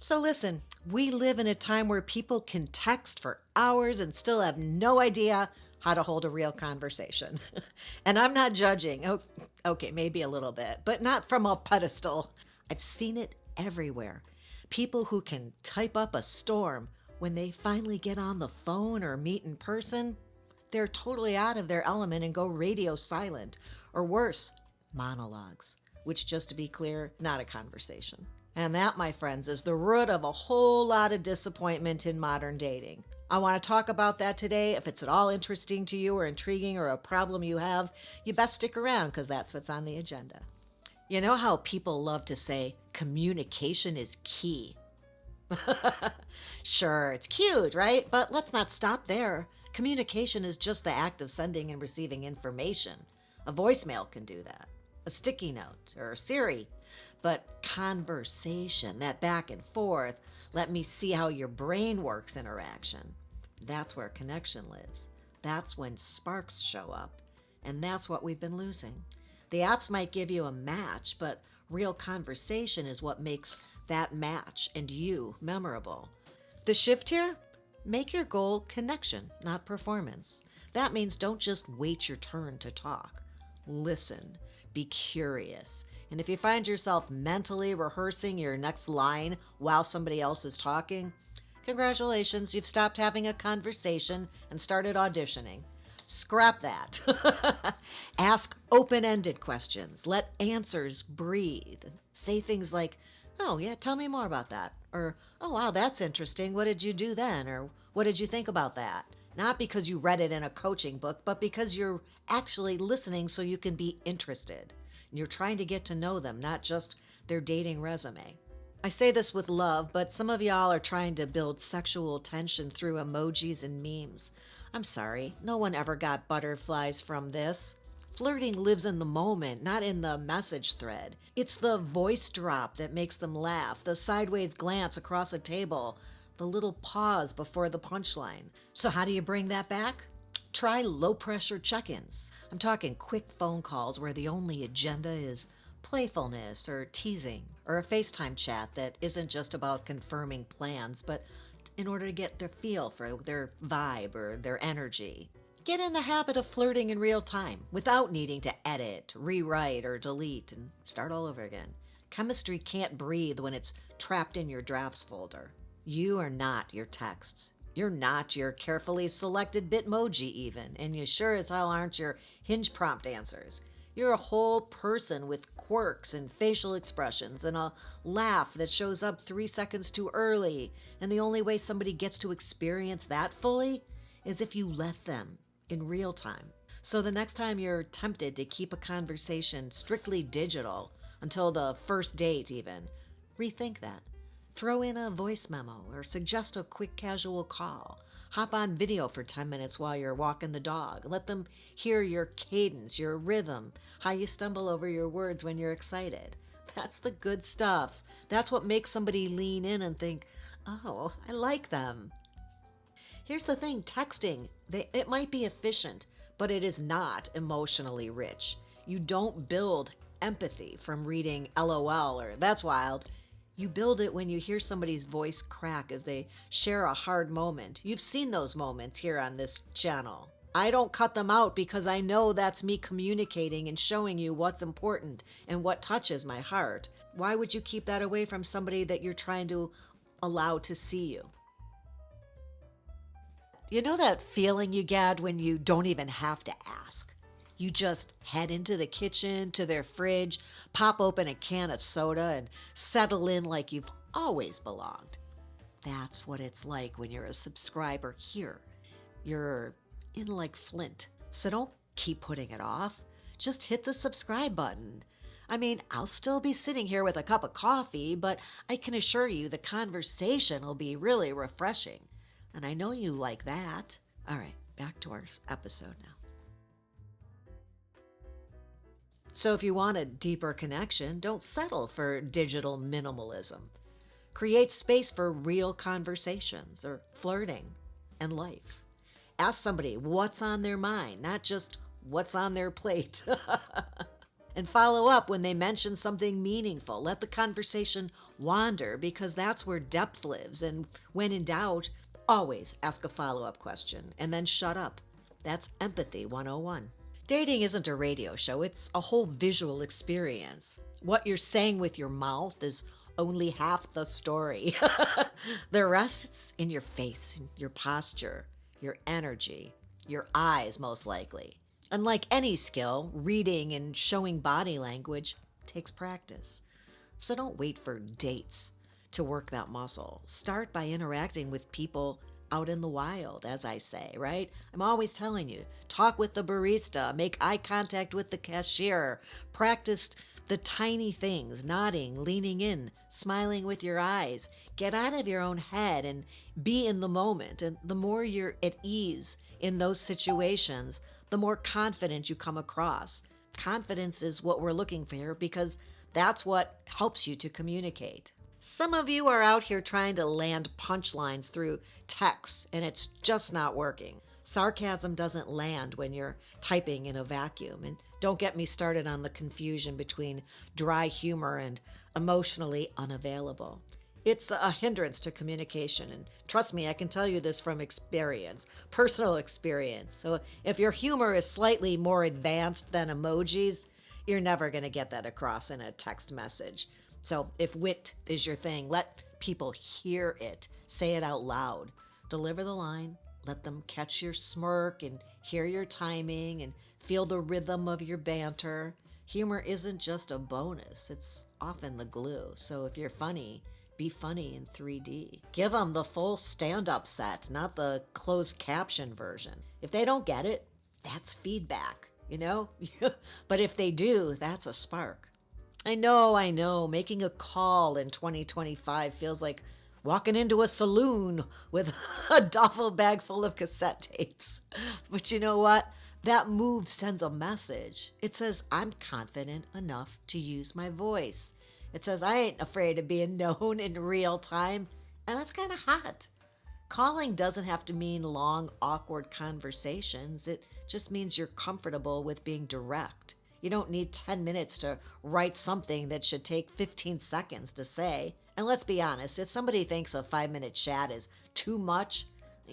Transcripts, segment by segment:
So listen, we live in a time where people can text for hours and still have no idea how to hold a real conversation. And I'm not judging. Oh, okay, maybe a little bit, but not from a pedestal. I've seen it everywhere. People who can type up a storm when they finally get on the phone or meet in person, they're totally out of their element and go radio silent, or worse, monologues, which, just to be clear, not a conversation. And that, my friends, is the root of a whole lot of disappointment in modern dating. I want to talk about that today. If it's at all interesting to you or intriguing or a problem you have, you best stick around because that's what's on the agenda. You know how people love to say communication is key? Sure, it's cute, right? But let's not stop there. Communication is just the act of sending and receiving information. A voicemail can do that, a sticky note, or Siri. But conversation, that back and forth, let me see how your brain works interaction, that's where connection lives. That's when sparks show up. And that's what we've been losing. The apps might give you a match, but real conversation is what makes that match and you memorable. The shift here? Make your goal connection, not performance. That means don't just wait your turn to talk. Listen, be curious. And if you find yourself mentally rehearsing your next line while somebody else is talking, congratulations, you've stopped having a conversation and started auditioning. Scrap that. Ask open-ended questions. Let answers breathe. Say things like, oh, yeah, tell me more about that. Or, oh, wow, that's interesting. What did you do then? Or, what did you think about that? Not because you read it in a coaching book, but because you're actually listening so you can be interested. And you're trying to get to know them, not just their dating resume. I say this with love, but some of y'all are trying to build sexual tension through emojis and memes. I'm sorry, no one ever got butterflies from this. Flirting lives in the moment, not in the message thread. It's the voice drop that makes them laugh, the sideways glance across a table, the little pause before the punchline. So how do you bring that back? Try low-pressure check-ins. I'm talking quick phone calls where the only agenda is playfulness or teasing, or a FaceTime chat that isn't just about confirming plans, but in order to get their feel for their vibe or their energy. Get in the habit of flirting in real time without needing to edit, rewrite, or delete and start all over again. Chemistry can't breathe when it's trapped in your drafts folder. You are not your texts. You're not your carefully selected Bitmoji even, and you sure as hell aren't your Hinge prompt answers. You're a whole person with quirks and facial expressions and a laugh that shows up 3 seconds too early, and the only way somebody gets to experience that fully is if you let them in real time. So the next time you're tempted to keep a conversation strictly digital, until the first date even, rethink that. Throw in a voice memo or suggest a quick casual call. Hop on video for 10 minutes while you're walking the dog. Let them hear your cadence, your rhythm, how you stumble over your words when you're excited. That's the good stuff. That's what makes somebody lean in and think, oh, I like them. Here's the thing, texting, it might be efficient, but it is not emotionally rich. You don't build empathy from reading LOL or that's wild. You build it when you hear somebody's voice crack as they share a hard moment. You've seen those moments here on this channel. I don't cut them out because I know that's me communicating and showing you what's important and what touches my heart. Why would you keep that away from somebody that you're trying to allow to see you? You know that feeling you get when you don't even have to ask? You just head into the kitchen, to their fridge, pop open a can of soda, and settle in like you've always belonged. That's what it's like when you're a subscriber here. You're in like Flint, so don't keep putting it off. Just hit the subscribe button. I mean, I'll still be sitting here with a cup of coffee, but I can assure you the conversation will be really refreshing. And I know you like that. All right, back to our episode now. So if you want a deeper connection, don't settle for digital minimalism. Create space for real conversations or flirting and life. Ask somebody what's on their mind, not just what's on their plate. And follow up when they mention something meaningful. Let the conversation wander because that's where depth lives. And when in doubt, always ask a follow-up question and then shut up. That's Empathy 101. Dating isn't a radio show, it's a whole visual experience. What you're saying with your mouth is only half the story. The rest is in your face, your posture, your energy, your eyes, most likely. Unlike any skill, reading and showing body language takes practice. So don't wait for dates to work that muscle. Start by interacting with people out in the wild, as I say, right? I'm always telling you, talk with the barista, make eye contact with the cashier, practice the tiny things, nodding, leaning in, smiling with your eyes. Get out of your own head and be in the moment. And the more you're at ease in those situations, the more confident you come across. Confidence is what we're looking for because that's what helps you to communicate. Some of you are out here trying to land punchlines through text, and it's just not working. Sarcasm doesn't land when you're typing in a vacuum. And don't get me started on the confusion between dry humor and emotionally unavailable. It's a hindrance to communication. And trust me, I can tell you this from experience, personal experience. So if your humor is slightly more advanced than emojis, you're never going to get that across in a text message. So if wit is your thing, let people hear it. Say it out loud. Deliver the line. Let them catch your smirk and hear your timing and feel the rhythm of your banter. Humor isn't just a bonus. It's often the glue. So if you're funny, be funny in 3D. Give them the full stand-up set, not the closed caption version. If they don't get it, that's feedback, you know? But if they do, that's a spark. I know. Making a call in 2025 feels like walking into a saloon with a duffel bag full of cassette tapes. But you know what? That move sends a message. It says, I'm confident enough to use my voice. It says, I ain't afraid of being known in real time. And that's kind of hot. Calling doesn't have to mean long, awkward conversations. It just means you're comfortable with being direct. You don't need 10 minutes to write something that should take 15 seconds to say. And let's be honest, if somebody thinks a 5-minute chat is too much,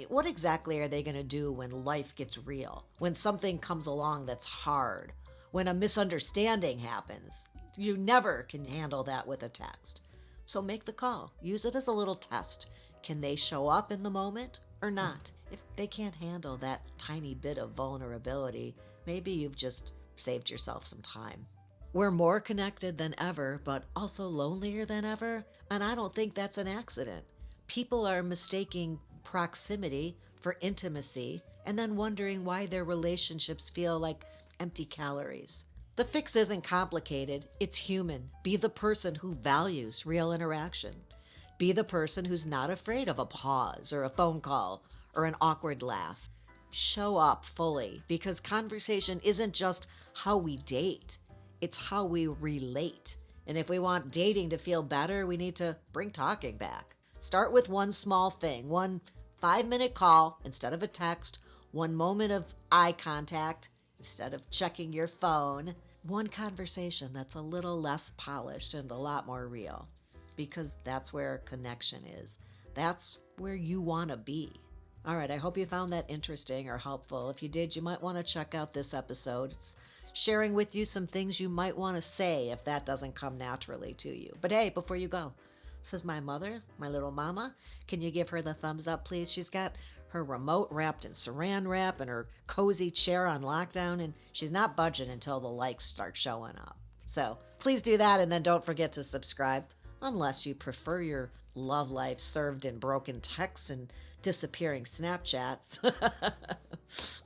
what exactly are they going to do when life gets real? When something comes along that's hard? When a misunderstanding happens? You never can handle that with a text. So make the call. Use it as a little test. Can they show up in the moment or not? If they can't handle that tiny bit of vulnerability, maybe you've just saved yourself some time. We're more connected than ever, but also lonelier than ever, and I don't think that's an accident. People are mistaking proximity for intimacy and then wondering why their relationships feel like empty calories. The fix isn't complicated, it's human. Be the person who values real interaction. Be the person who's not afraid of a pause or a phone call or an awkward laugh. Show up fully, because conversation isn't just how we date, it's how we relate. And if we want dating to feel better, we need to bring talking back. Start with one small thing, one 5-minute call instead of a text, one moment of eye contact instead of checking your phone, one conversation that's a little less polished and a lot more real, because that's where connection is. That's where you want to be. All right, I hope you found that interesting or helpful. If you did, you might want to check out this episode. It's sharing with you some things you might want to say if that doesn't come naturally to you. But hey, before you go, says my mother, my little mama, can you give her the thumbs up, please? She's got her remote wrapped in saran wrap and her cozy chair on lockdown, and she's not budging until the likes start showing up. So please do that, and then don't forget to subscribe, unless you prefer your love life served in broken texts and disappearing Snapchats.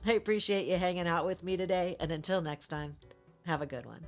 I appreciate you hanging out with me today, and until next time, have a good one.